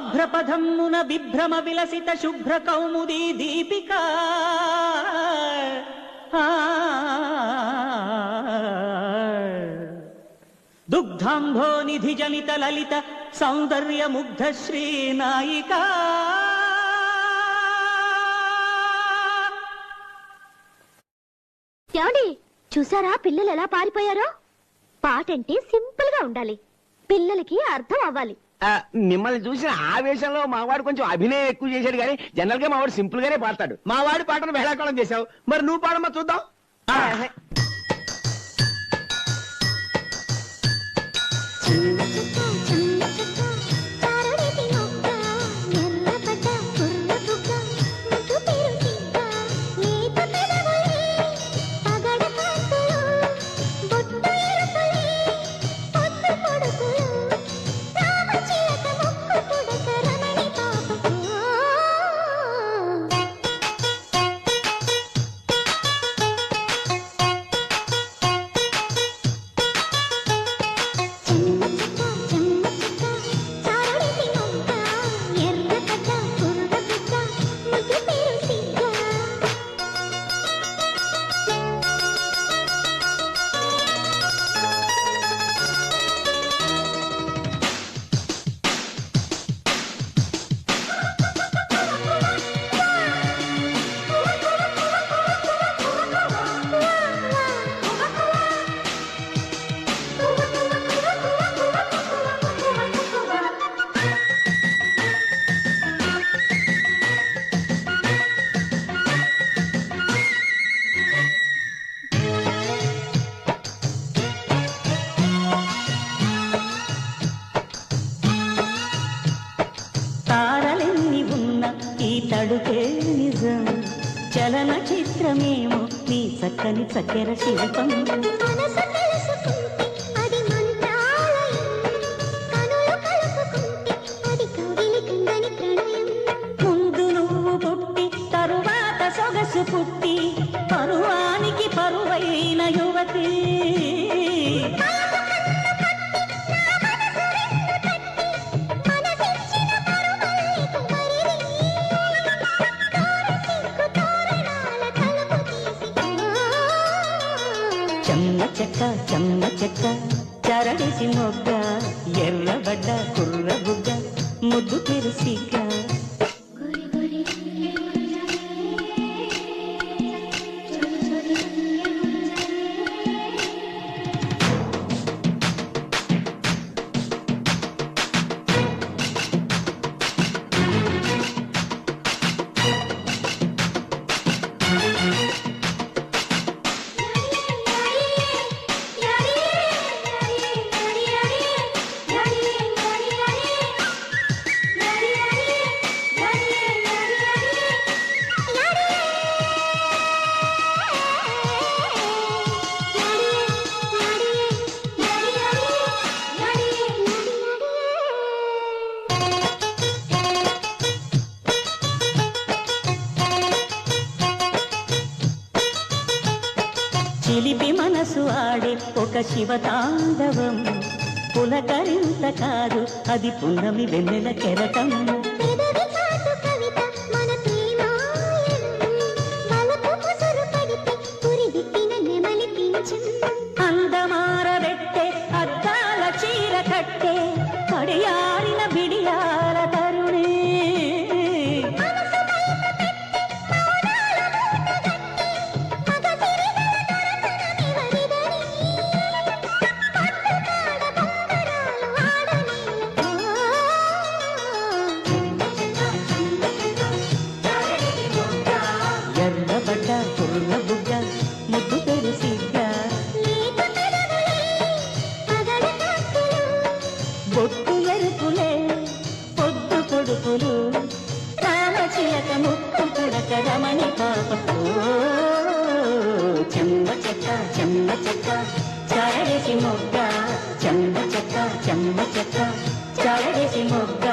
అభ్రపథమున విభ్రమ విలసిత శుభ్ర కౌముదీ దీపిక దుగ్ధాంభో నిధి జనిత లలిత సౌందర్య ముగ్ధ శ్రీనాయిక. ఏమండి చూసారా పిల్లలు ఎలా పారిపోయారో? పాటంటే సింపుల్ గా ఉండాలి, పిల్లలకి అర్థం అవ్వాలి. మిమ్మల్ని చూసిన ఆవేశంలో మావాడు కొంచెం అభినయం ఎక్కువ చేశాడు కానీ జనరల్ గా మావాడు సింపుల్ గానే పాడతాడు. మావాడి పాటను వేళాకోళం చేశావు, మరి నువ్వు పాడమ్మా చూద్దాం. తడుకే నిజం చలన చిత్రమేమో నీ చక్కని చక్కెర శిల్పం. ముందు నువ్వు పుట్టి తరువాత సొగసు పుట్టి పరువానికి పరువైన యువతి. చెమ్మ చెక్క చరడిసి మొగ్గ ఎర్రబడ్డ కుర్ర బుగ్గ ముద్దు తెరిసిక. చిలిపి మనసు ఆడే ఒక శివతాండవం పులకరింత కాదు అది పున్నమి వెన్నెల కెరటం. అందమారబెట్టే అద్దాల చీర కట్టే కడియారిన బిడియాల తరుణే. ఎర్రబడ్డ కుర్ర బుగ్గ ముద్దు తెరిసిగ్గా బొట్టు ఎరుపులే పొద్దు పొడుపులు రామచిలక ముక్కు పుడక రమణి పాపకు. చెమ్మ చెక్క చరడిసి మొగ్గ చెమ్మ చెక్క చరడిసి మొగ్గ.